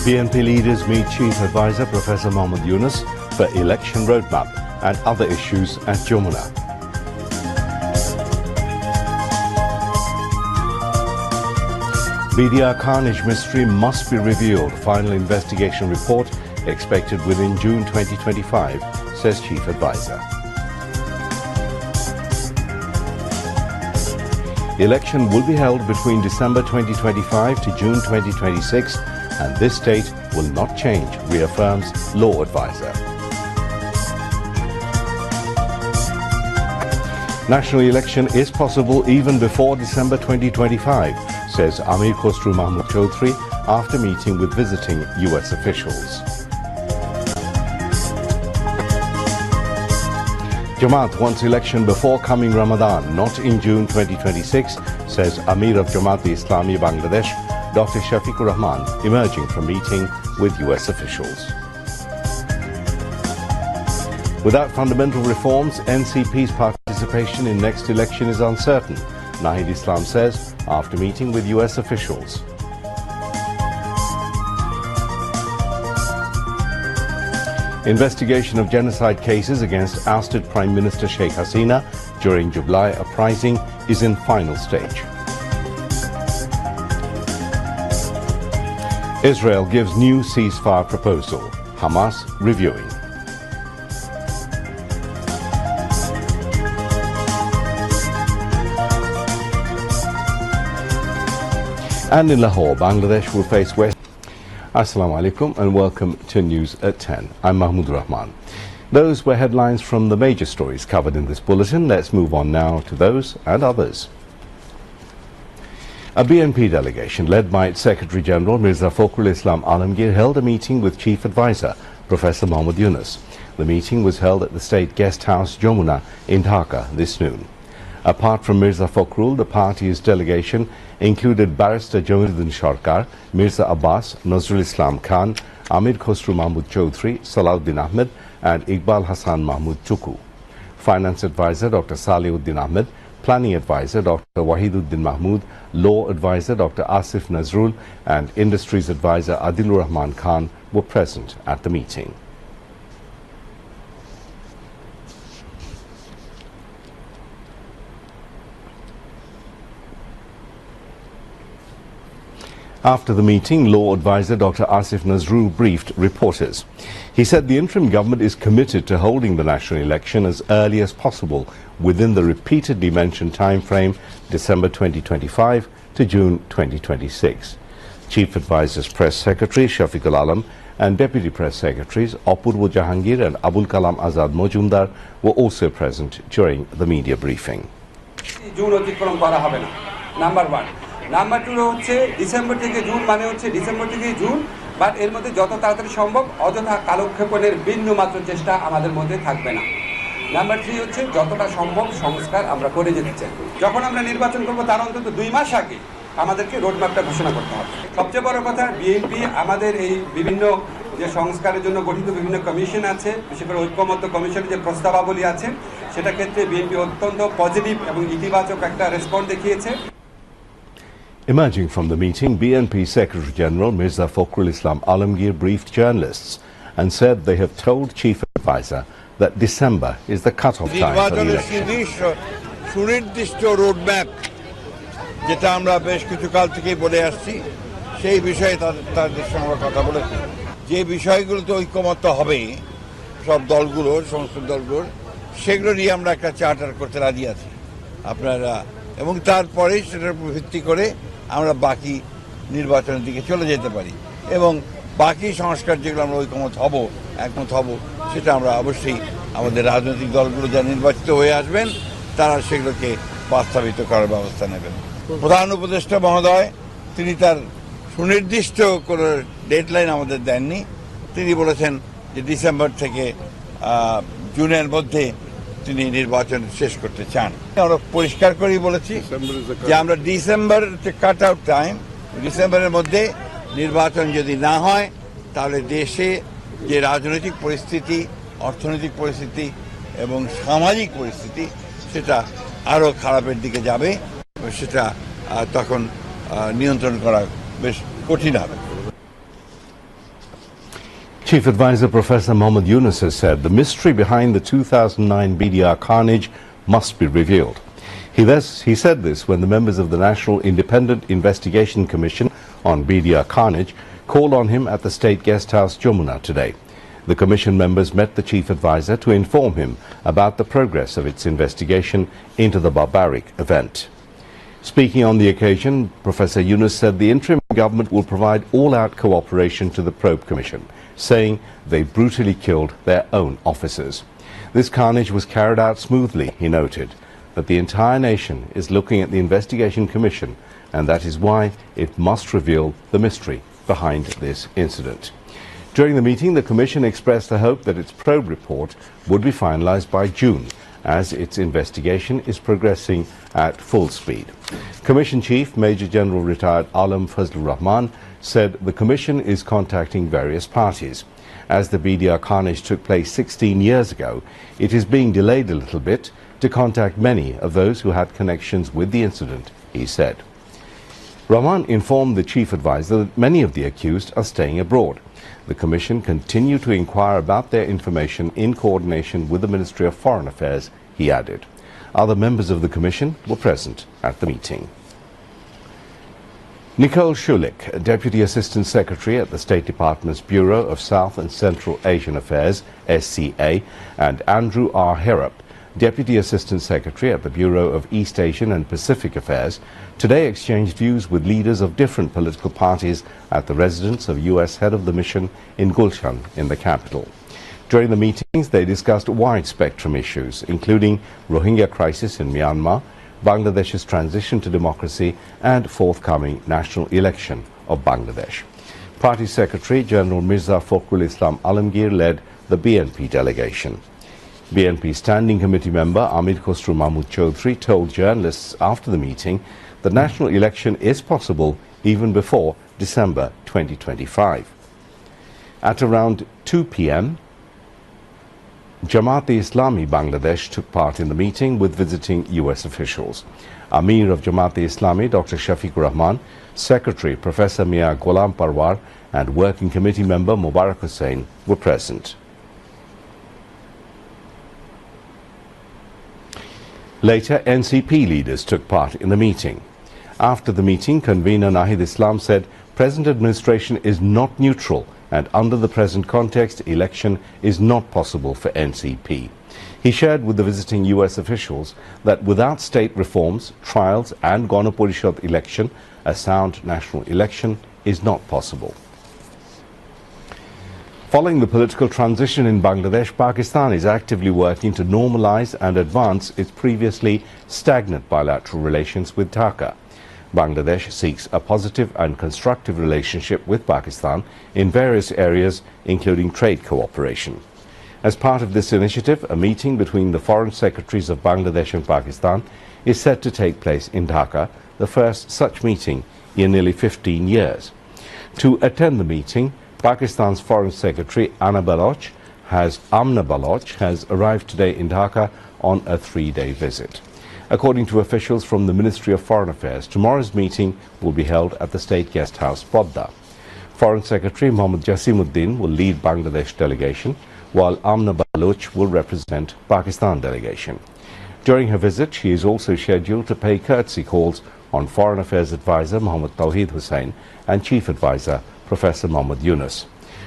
BNP leaders meet Chief Advisor Professor Mohammed Yunus for election roadmap and other issues at Jamuna. BDR Carnage mystery must be revealed. Final investigation report expected within June 2025, says Chief Advisor. Election will be held between December 2025 to June 2026, and this date will not change, reaffirms law advisor. National election is possible even before December 2025, says Amir Khosru Mahmood Chaudhry after meeting with visiting US officials. Jamaat wants election before coming Ramadan, not in June 2026, says Amir of Jamaat-e-Islami Bangladesh, Dr. Shafiqur Rahman, emerging from meeting with US officials. Without fundamental reforms, NCP's participation in next election is uncertain, Nahid Islam says after meeting with US officials. Investigation of genocide cases against ousted Prime Minister Sheikh Hasina during July uprising is in final stage. Israel gives new ceasefire proposal, Hamas reviewing. And in Lahore, Bangladesh will face West. Assalamu alaikum and welcome to News at 10. I'm Mahmoud Rahman. Those were headlines from the major stories covered in this bulletin. Let's move on now to those and others. A BNP delegation led by its Secretary General Mirza Fakhrul Islam Alamgir held a meeting with Chief Advisor Professor Mohammed Yunus. The meeting was held at the State Guest House Jamuna in Dhaka this noon. Apart from Mirza Fakhrul, the party's delegation included Barrister Jamiluddin Sarkar, Mirza Abbas, Nazrul Islam Khan, Amir Khosru Mahmood Chaudhry, Salahuddin Ahmed and Iqbal Hassan Mahmood Chuku. Finance Advisor Dr. Salihuddin Ahmed, Planning Advisor Dr. Wahiduddin Mahmood, Law Advisor Dr. Asif Nazrul and Industries Advisor Adilur Rahman Khan were present at the meeting. After the meeting, Law Advisor Dr. Asif Nazrul briefed reporters. He said the interim government is committed to holding the national election as early as possible within the repeatedly mentioned time frame, December 2025 to June 2026. Chief Advisor's Press Secretary Shafiqul Alam and Deputy Press Secretaries Apurva Jahangir and Abul Kalam Azad Mojumdar were also present during the media briefing. Number one. Number 2 হচ্ছে December থেকে June মানে হচ্ছে December থেকে June but এর মধ্যে যত তাড়াতাড়ি সম্ভব অযথা কালক্ষেপণের বিন্দু মাত্র চেষ্টা আমাদের মধ্যে থাকবে না। নাম্বার 3 হচ্ছে যতটা সম্ভব সংস্কার আমরা করে যেতে চাই। যখন আমরা নির্বাচন করব তার অন্তত 2 মাস আগে আমাদেরকে রোডম্যাপটা ঘোষণা করতে হবে। সবচেয়ে বড় কথা বিএনপি আমাদের এই বিভিন্ন যে সংস্কারের জন্য গঠিত বিভিন্ন কমিশন আছে, বিশেষ করে ঐক্যমত্য কমিশনের যে প্রস্তাবাবলী আছে সেটা ক্ষেত্রে বিএনপি অত্যন্ত পজিটিভ এবং ইতিবাচক একটা রেসপন্স দেখিয়েছে। Emerging from the meeting, BNP Secretary General Mirza Fakhrul Islam Alamgir briefed journalists and said they have told Chief Advisor that December is the cut-off time for the election. সুনির্দিষ্ট roadmap যেটা আমরা বেশ কিছুকাল থেকেই বলে আসছি সেই বিষয়ে তাদের সঙ্গে কথা বলেছি। যে বিষয়গুলোতে ঐক্যমত্য হবে সব দলগুলোর সমস্ত দলগুলোর সেগুলো নিয়ে আমরা একটা চার্টার করতে রাজি আছি আপনারা, এবং তারপরে সেটার উপর ভিত্তি করে আমরা বাকি নির্বাচনের দিকে চলে যেতে পারি এবং বাকি সংস্কার যেগুলো আমরা একমত হব সেটা আমরা অবশ্যই আমাদের রাজনৈতিক দলগুলো যা নির্বাচিত হয়ে আসবেন তারা সেগুলোকে বাস্তবায়িত করার ব্যবস্থা নেবেন। প্রধান উপদেষ্টা মহোদয় তিনি তার সুনির্দিষ্ট কোনো ডেডলাইন আমাদের দেননি, তিনি বলেছেন যে ডিসেম্বর থেকে জুনের মধ্যে তিনি নির্বাচন শেষ করতে চান। আমরা পরিষ্কার করেই বলেছি যে আমরা ডিসেম্বর কাট আউট টাইম, ডিসেম্বরের মধ্যে নির্বাচন যদি না হয় তাহলে দেশে যে রাজনৈতিক পরিস্থিতি, অর্থনৈতিক পরিস্থিতি এবং সামাজিক পরিস্থিতি সেটা আরও খারাপের দিকে যাবে, সেটা তখন নিয়ন্ত্রণ করা বেশ কঠিন হবে। Chief Advisor Professor Mohammad Yunus has said the mystery behind the 2009 BDR carnage must be revealed. He said this when the members of the National Independent Investigation Commission on BDR carnage called on him at the State Guest House Jamuna today. The commission members met the chief advisor to inform him about the progress of its investigation into the barbaric event. Speaking on the occasion, Professor Yunus said the interim government will provide all-out cooperation to the probe commission, saying they brutally killed their own officers. This carnage was carried out smoothly, he noted, but the entire nation is looking at the investigation commission, and that is why it must reveal the mystery behind this incident. During the meeting, the commission expressed the hope that its probe report would be finalized by June, as its investigation is progressing at full speed. Commission Chief Major General Retired Alam Fazlur Rahman said the commission is contacting various parties. As the BDR carnage took place 16 years ago, it is being delayed a little bit to contact many of those who had connections with the incident, he said. Rahman informed the chief advisor that many of the accused are staying abroad. The commission continue to inquire about their information in coordination with the Ministry of Foreign Affairs, he added. Other members of the commission were present at the meeting. Nicole Schulich, Deputy Assistant Secretary at the State Department's Bureau of South and Central Asian Affairs, SCA, and Andrew R. Harrop, Deputy Assistant Secretary at the Bureau of East Asian and Pacific Affairs, today exchanged views with leaders of different political parties at the residence of U.S. head of the mission in Gulshan in the capital. During the meetings, they discussed wide spectrum issues, including Rohingya crisis in Myanmar, Bangladesh's transition to democracy, and forthcoming national election of Bangladesh. Party Secretary General Mirza Fakhrul Islam Alamgir led the BNP delegation. BNP Standing Committee member Amir Khosrow Mahmood Chaudhry told journalists after the meeting the national election is possible even before December 2025. At around 2 p.m., Jamaat-e-Islami Bangladesh took part in the meeting with visiting U.S. officials. Amir of Jamaat-e-Islami, Dr. Shafiqur Rahman, Secretary Professor Mia Ghulam Parwar, and Working Committee member Mubarak Hussain were present. Later, NCP leaders took part in the meeting. After the meeting, convener Nahid Islam said present administration is not neutral and under the present context, election is not possible for NCP. He shared with the visiting U.S. officials that without state reforms, trials and Ganaparishad election, a sound national election is not possible. Following the political transition in Bangladesh, Pakistan is actively working to normalize and advance its previously stagnant bilateral relations with Dhaka. Bangladesh seeks a positive and constructive relationship with Pakistan in various areas, including trade cooperation. As part of this initiative, a meeting between the foreign secretaries of Bangladesh and Pakistan is set to take place in Dhaka, the first such meeting in nearly 15 years. To attend the meeting, Pakistan's Foreign Secretary Amna Baloch has arrived today in Dhaka on a 3-day visit. According to officials from the Ministry of Foreign Affairs, tomorrow's meeting will be held at the State Guest House, Podda. Foreign Secretary Mohammad Jasimuddin will lead Bangladesh delegation, while Amna Baloch will represent Pakistan delegation. During her visit, she is also scheduled to pay courtesy calls on Foreign Affairs Advisor Mohammad Tawheed Hussain and Chief Advisor Professor Mohammad Yunus.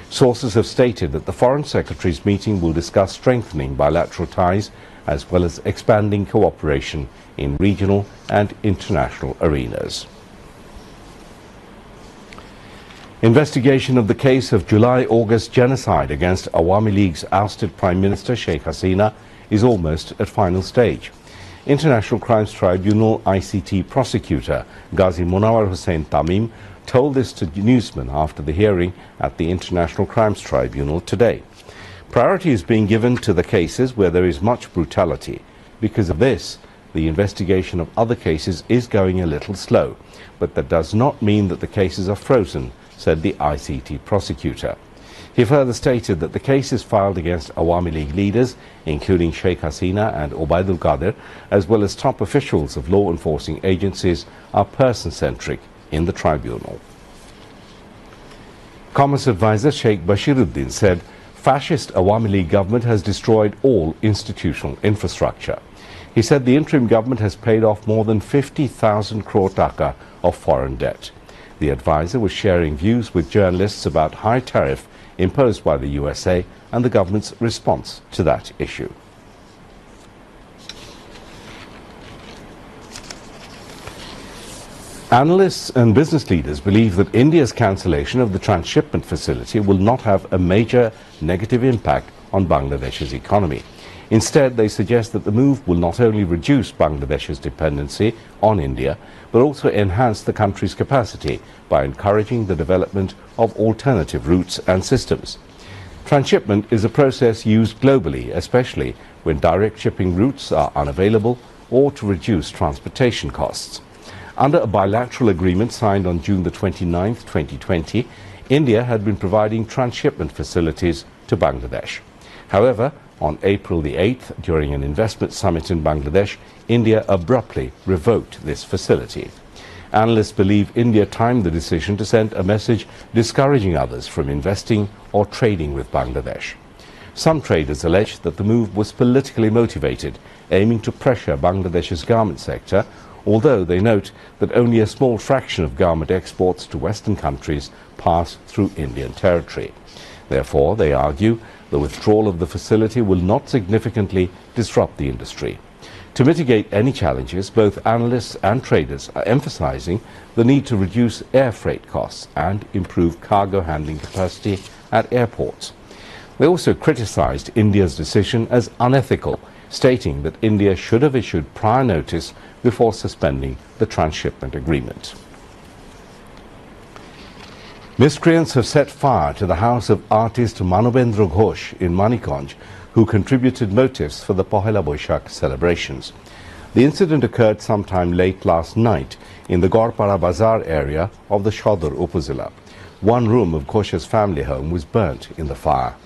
Sources have stated that the Foreign Secretary's meeting will discuss strengthening bilateral ties as well as expanding cooperation in regional and international arenas. Investigation of the case of July-August genocide against Awami Leagues ousted Prime Minister Sheikh Hasina is almost at final stage. International Crimes Tribunal ICT prosecutor Ghazi Munawar Hussain Tamim told this to newsmen after the hearing at the International Crimes Tribunal today. Priority is being given to the cases where there is much brutality. Because of this, the investigation of other cases is going a little slow, but that does not mean that the cases are frozen, said the ICT prosecutor. He further stated that the cases filed against Awami League leaders, including Sheikh Hasina and Obaidul Qadir, as well as top officials of law enforcing agencies, are person-centric in the tribunal. Commerce advisor Sheikh Bashiruddin said fascist Awami League government has destroyed all institutional infrastructure. He said the interim government has paid off more than 50,000 crore Dhaka of foreign debt. The advisor was sharing views with journalists about high tariff imposed by the USA and the government's response to that issue. Analysts and business leaders believe that India's cancellation of the Transshipment facility will not have a major negative impact on Bangladesh's economy. Instead, they suggest that the move will not only reduce Bangladesh's dependency on India, but also enhance the country's capacity by encouraging the development of alternative routes and systems. Transshipment is a process used globally, especially when direct shipping routes are unavailable or to reduce transportation costs. Under a bilateral agreement signed on June the 29th, 2020, India had been providing transshipment facilities to Bangladesh. However, on April the 8th, during an investment summit in Bangladesh, India abruptly revoked this facility. Analysts believe India timed the decision to send a message discouraging others from investing or trading with Bangladesh. Some traders allege that the move was politically motivated, aiming to pressure Bangladesh's garment sector, although they note that only a small fraction of garment exports to Western countries pass through Indian territory. Therefore, they argue the withdrawal of the facility will not significantly disrupt the industry. To mitigate any challenges, both analysts and traders are emphasizing the need to reduce air freight costs and improve cargo handling capacity at airports. They also criticized India's decision as unethical, stating that India should have issued prior notice before suspending the transshipment agreement. Miscreants have set fire to the house of artist Manobendra Ghosh in Manikon, who contributed motifs for the Pohela Boishakh celebrations. The incident occurred sometime late last night in the Gorpara Bazar area of the Shodor Upazila. One room of Ghosh's family home was burnt in the fire.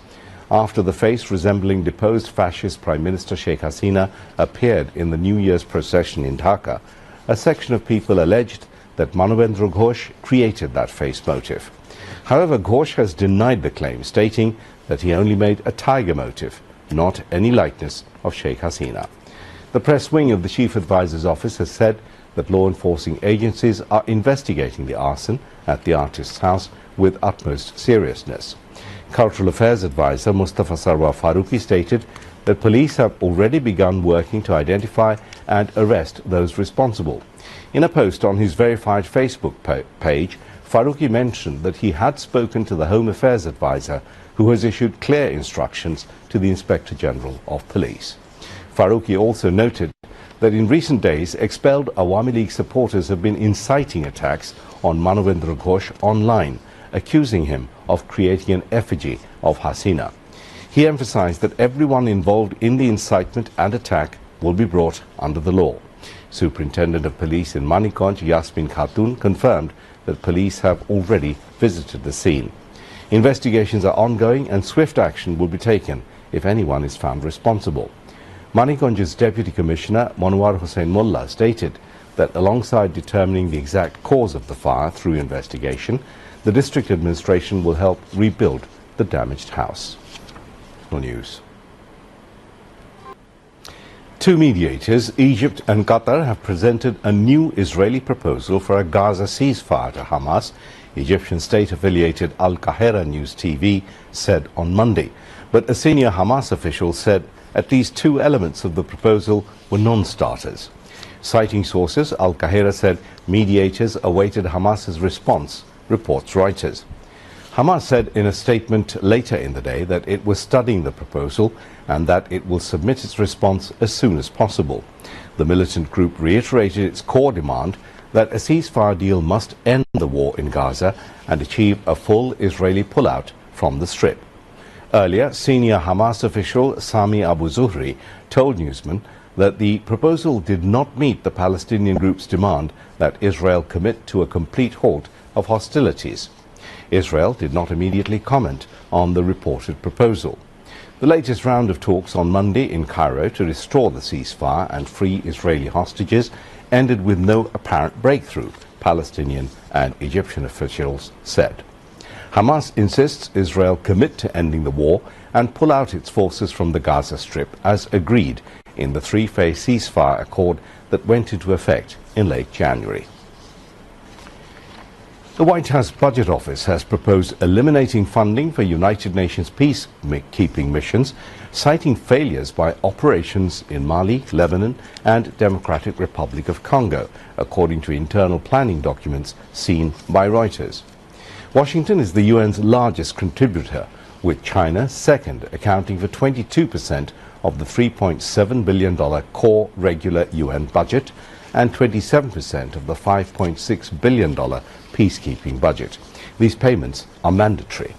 After the face resembling deposed fascist Prime Minister Sheikh Hasina appeared in the New Year's procession in Dhaka, a section of people alleged that Manobendra Ghosh created that face motif. However, Ghosh has denied the claim, stating that he only made a tiger motif, not any likeness of Sheikh Hasina. The press wing of the Chief Advisor's office has said that law enforcing agencies are investigating the arson at the artist's house with utmost seriousness. Cultural Affairs Advisor Mustafa Sarwar Farooqi stated that police have already begun working to identify and arrest those responsible. In a post on his verified Facebook page, Farooqi mentioned that he had spoken to the Home Affairs Advisor, who has issued clear instructions to the Inspector General of Police. Farooqi also noted that in recent days, expelled Awami League supporters have been inciting attacks on Manobendra Ghosh online, accusing him of creating an effigy of Hasina. He emphasized that everyone involved in the incitement and attack will be brought under the law. Superintendent of Police in Manikon, Yasmin Khatun, confirmed that police have already visited the scene. Investigations are ongoing and swift action will be taken if anyone is found responsible. Manikon's Deputy Commissioner Monwar Hussain Mullah stated that alongside determining the exact cause of the fire through investigation, the district administration will help rebuild the damaged house. News. Two mediators, Egypt and Qatar, have presented a new Israeli proposal for a Gaza ceasefire to Hamas, Egyptian state-affiliated Al-Qahira News TV said on Monday. But a senior Hamas official said at least two elements of the proposal were non-starters. Citing sources, Al-Qahira said mediators awaited Hamas's response, reports Reuters. Hamas said in a statement later in the day that it was studying the proposal and that it will submit its response as soon as possible. The militant group reiterated its core demand that a ceasefire deal must end the war in Gaza and achieve a full Israeli pullout from the Strip. Earlier, senior Hamas official Sami Abu Zuhri told newsmen that the proposal did not meet the Palestinian group's demand that Israel commit to a complete halt of hostilities. Israel did not immediately comment on the reported proposal. The latest round of talks on Monday in Cairo to restore the ceasefire and free Israeli hostages ended with no apparent breakthrough, Palestinian and Egyptian officials said. Hamas insists Israel commit to ending the war and pull out its forces from the Gaza Strip as agreed in the three-phase ceasefire accord that went into effect in late January. The White House Budget Office has proposed eliminating funding for United Nations peacekeeping missions, citing failures by operations in Mali, Lebanon and Democratic Republic of Congo, according to internal planning documents seen by Reuters. Washington is the UN's largest contributor, with China second, accounting for 22% of the $3.7 billion core regular UN budget and 27% of the $5.6 billion peacekeeping budget. These payments are mandatory.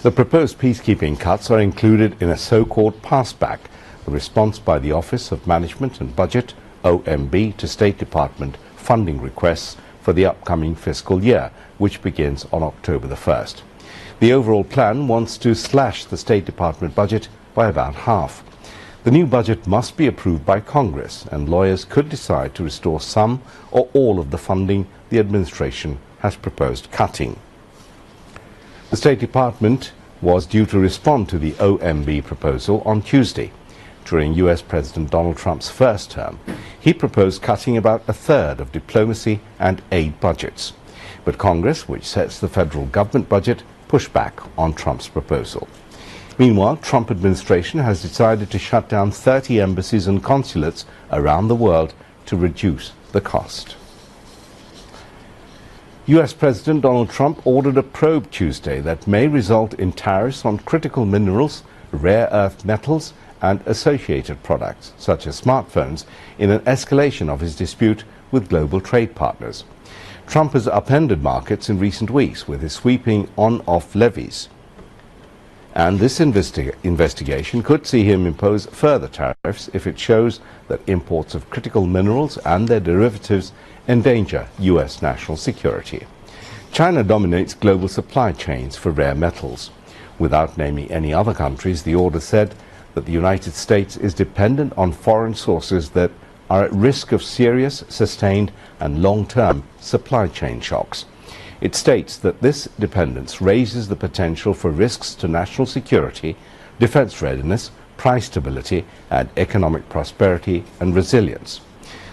The proposed peacekeeping cuts are included in a so-called passback, a response by the Office of Management and Budget, OMB, to State Department funding requests for the upcoming fiscal year, which begins on October the 1st. The overall plan wants to slash the State Department budget by about half. The new budget must be approved by Congress, and lawyers could decide to restore some or all of the funding the administration has proposed cutting. The State Department was due to respond to the OMB proposal on Tuesday. During US President Donald Trump's first term, he proposed cutting about a third of diplomacy and aid budgets. But Congress, which sets the federal government budget, pushed back on Trump's proposal. Meanwhile, Trump administration has decided to shut down 30 embassies and consulates around the world to reduce the cost. US President Donald Trump ordered a probe Tuesday that may result in tariffs on critical minerals, rare earth metals and associated products, such as smartphones, in an escalation of his dispute with global trade partners. Trump has upended markets in recent weeks with his sweeping on-off levies. And this investigation could see him impose further tariffs if it shows that imports of critical minerals and their derivatives endanger US national security. China dominates global supply chains for rare metals. Without naming any other countries, the order said that the United States is dependent on foreign sources that are at risk of serious, sustained and long-term supply chain shocks. It states that this dependence raises the potential for risks to national security, defense readiness, price stability and economic prosperity and resilience.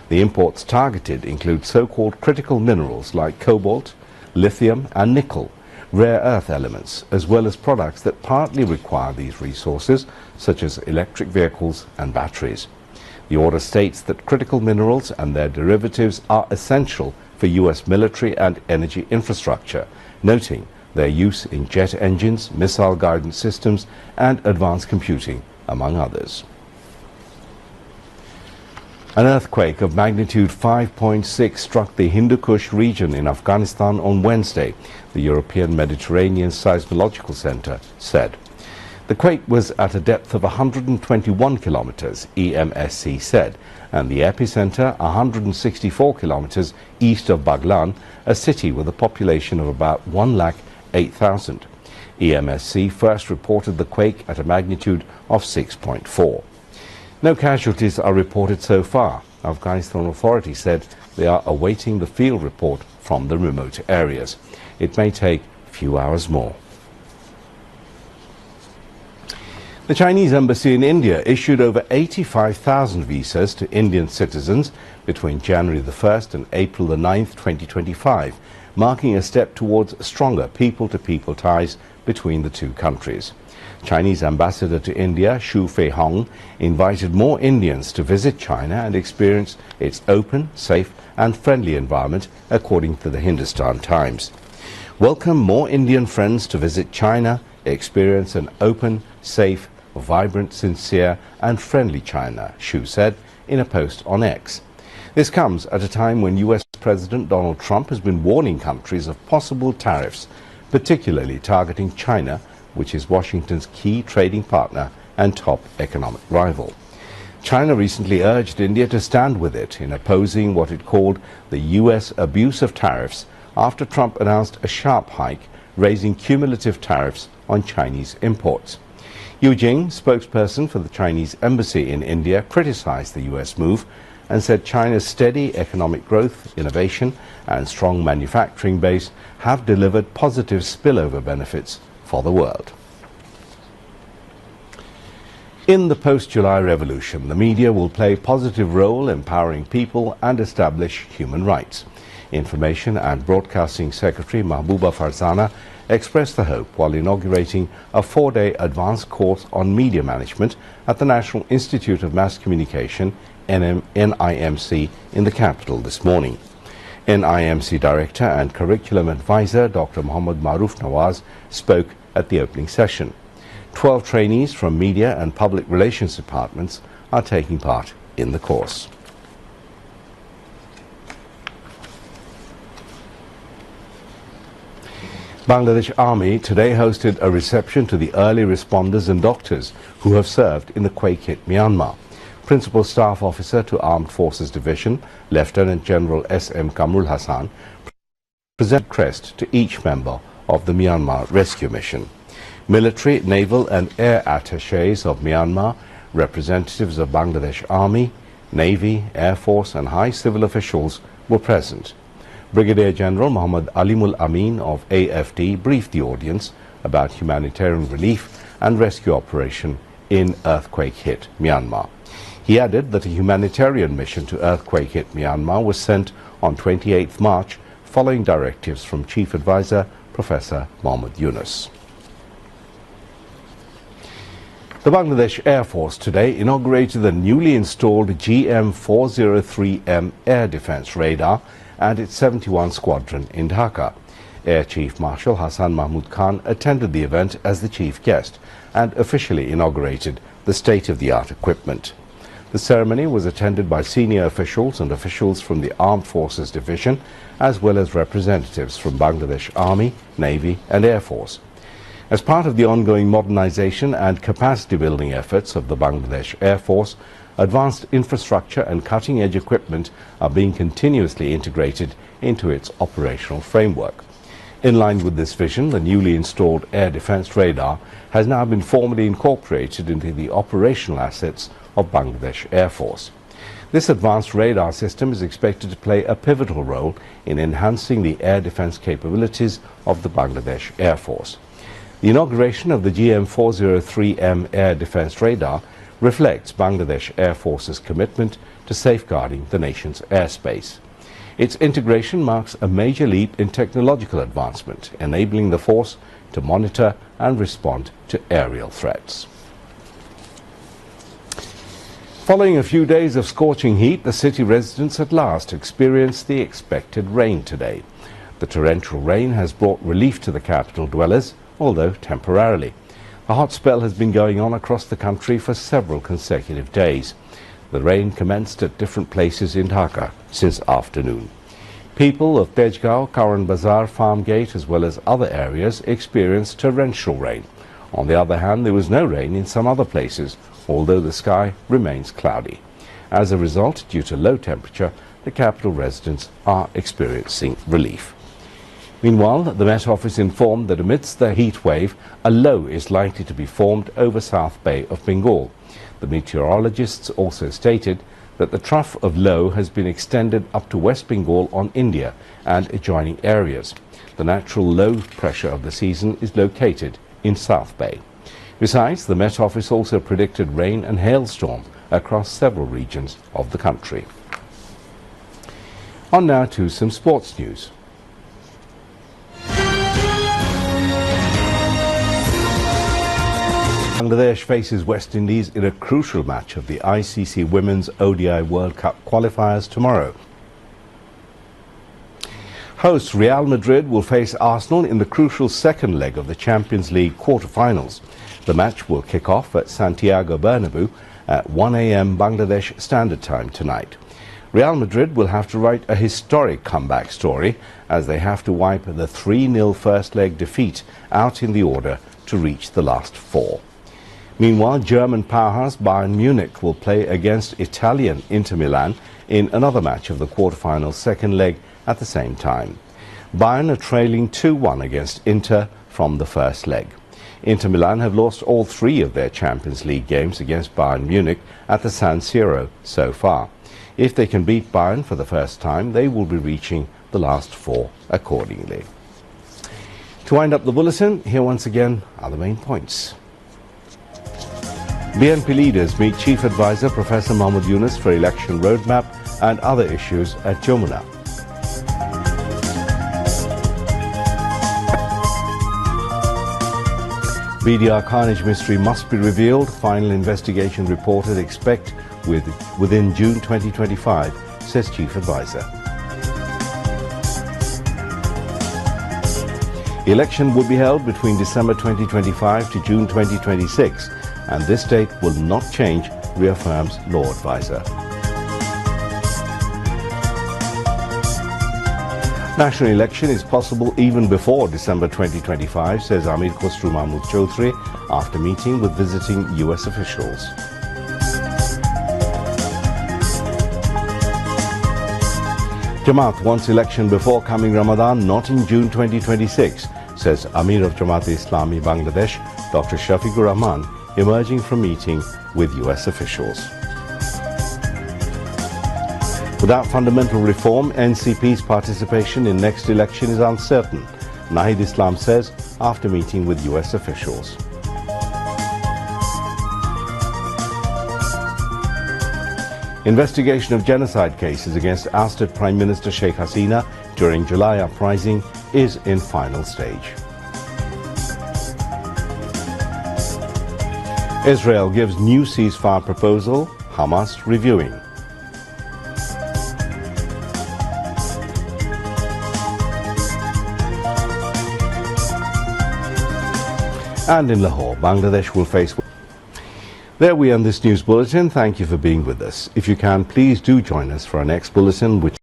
The imports targeted include so-called critical minerals like cobalt, lithium and nickel, rare earth elements, as well as products that partly require these resources, such as electric vehicles and batteries. The order states that critical minerals and their derivatives are essential for US military and energy infrastructure, noting their use in jet engines, missile guidance systems and advanced computing, among others. An earthquake of magnitude 5.6 struck the Hindu Kush region in Afghanistan on Wednesday, the European Mediterranean Seismological Center said. The quake was at a depth of 121 kilometers, EMSC said, and the epicenter 164 kilometers east of Baglan, a city with a population of about 108,000. EMSC first reported the quake at a magnitude of 6.4. No casualties are reported so far. Afghanistan authorities said they are awaiting the field report from the remote areas. It may take a few hours more. The Chinese embassy in India issued over 85,000 visas to Indian citizens between January the 1st and April the 9th, 2025, marking a step towards stronger people-to-people ties between the two countries. Chinese ambassador to India, Xu Feihong, invited more Indians to visit China and experience its open, safe and friendly environment, according to the Hindustan Times. Welcome more Indian friends to visit China, experience an open, safe, vibrant, sincere and friendly China, Xu said in a post on X. This comes at a time when US President Donald Trump has been warning countries of possible tariffs, particularly targeting China, which is Washington's key trading partner and top economic rival. China recently urged India to stand with it in opposing what it called the US abuse of tariffs after Trump announced a sharp hike, raising cumulative tariffs on Chinese imports. Yu Jing, spokesperson for the Chinese embassy in India, criticized the US move, and said China's steady economic growth, innovation and strong manufacturing base have delivered positive spillover benefits for the world. In the post-July revolution, the media will play a positive role empowering people and establish human rights. Information and Broadcasting Secretary Mahbooba Farzana expressed the hope while inaugurating a 4-day advanced course on media management at the National Institute of Mass Communication, NIMC, in the capital this morning. NIMC Director and Curriculum Advisor Dr. Mohammad Maruf Nawaz spoke at the opening session. 12 trainees from media and public relations departments are taking part in the course. Bangladesh Army today hosted a reception to the early responders and doctors who have served in the quake-hit Myanmar. Principal Staff Officer to Armed Forces Division, Lieutenant General S.M. Kamrul Hassan, presented crest to each member of the Myanmar rescue mission. Military, naval and air attachés of Myanmar, representatives of Bangladesh Army, Navy, Air Force and high civil officials were present. Brigadier General Muhammad Alimul Amin of AFD briefed the audience about humanitarian relief and rescue operation in earthquake-hit Myanmar. He added that a humanitarian mission to earthquake-hit Myanmar was sent on 28th March following directives from Chief Advisor Professor Mohammad Yunus. The Bangladesh Air Force today inaugurated the newly installed GM43M air defense radar and its 71 Squadron in Dhaka. Air Chief Marshal Hassan Mahmud Khan attended the event as the chief guest and officially inaugurated the state-of-the-art equipment. The ceremony was attended by senior officials and officials from the Armed Forces Division, as well as representatives from Bangladesh Army, Navy and Air Force. As part of the ongoing modernization and capacity building efforts of the Bangladesh Air Force, advanced infrastructure and cutting-edge equipment are being continuously integrated into its operational framework. In line with this vision, the newly installed air defense radar has now been formally incorporated into the operational assets of Bangladesh Air Force. This advanced radar system is expected to play a pivotal role in enhancing the air defense capabilities of the Bangladesh Air Force. The inauguration of the GM43M air defense radar reflects Bangladesh Air Force's commitment to safeguarding the nation's airspace. Its integration marks a major leap in technological advancement, enabling the force to monitor and respond to aerial threats. Following a few days of scorching heat, the city residents at last experienced the expected rain today. The torrential rain has brought relief to the capital dwellers, although temporarily. A hot spell has been going on across the country for several consecutive days. The rain commenced at different places in Dhaka since afternoon. People of Tejgaon, Karan Bazar, Farmgate as well as other areas experienced torrential rain. On the other hand, there was no rain in some other places, although the sky remains cloudy. As a result, due to low temperature, the capital residents are experiencing relief. Meanwhile, the Met Office informed that amidst the heat wave, a low is likely to be formed over South Bay of Bengal. The meteorologists also stated that the trough of low has been extended up to West Bengal on India and adjoining areas. The natural low pressure of the season is located in South Bay. Besides, the Met Office also predicted rain and hailstorm across several regions of the country. On now to some sports news. Bangladesh faces West Indies in a crucial match of the ICC Women's ODI World Cup qualifiers tomorrow. Hosts Real Madrid will face Arsenal in the crucial second leg of the Champions League quarter-finals. The match will kick off at Santiago Bernabeu at 1 a.m. Bangladesh Standard Time tonight. Real Madrid will have to write a historic comeback story as they have to wipe the 3-0 first leg defeat out in the order to reach the last four. Meanwhile, German powerhouse Bayern Munich will play against Italian Inter Milan in another match of the quarter-final second leg at the same time. Bayern are trailing 2-1 against Inter from the first leg. Inter Milan have lost all three of their Champions League games against Bayern Munich at the San Siro so far. If they can beat Bayern for the first time, they will be reaching the last 4 accordingly. To wind up the bulletin, here once again are the main points. BNP leaders meet Chief Advisor Professor Mohammed Yunus for election roadmap and other issues at Jamuna. BDR Carnage mystery must be revealed. Final investigation reported expect within June 2025, says Chief Advisor. Election will be held between December 2025 to June 2026, and this date will not change, reaffirms Law Advisor. National election is possible even before December 2025, says Amir Khosru Mahmood Chaudhry after meeting with visiting US officials. Jamaat wants election before coming Ramadan, not in June 2026, says Amir of Jamaat-e-Islami Bangladesh, Dr. Shafiqur Rahman, emerging from meeting with US officials. Without fundamental reform, NCP's participation in next election is uncertain, Nahid Islam says after meeting with US officials. Investigation of genocide cases against ousted Prime Minister Sheikh Hasina during July uprising is in final stage. Israel gives new ceasefire proposal, Hamas reviewing. And in Lahore, Bangladesh will face... There we end this news bulletin. Thank you for being with us. If you can, please do join us for our next bulletin, which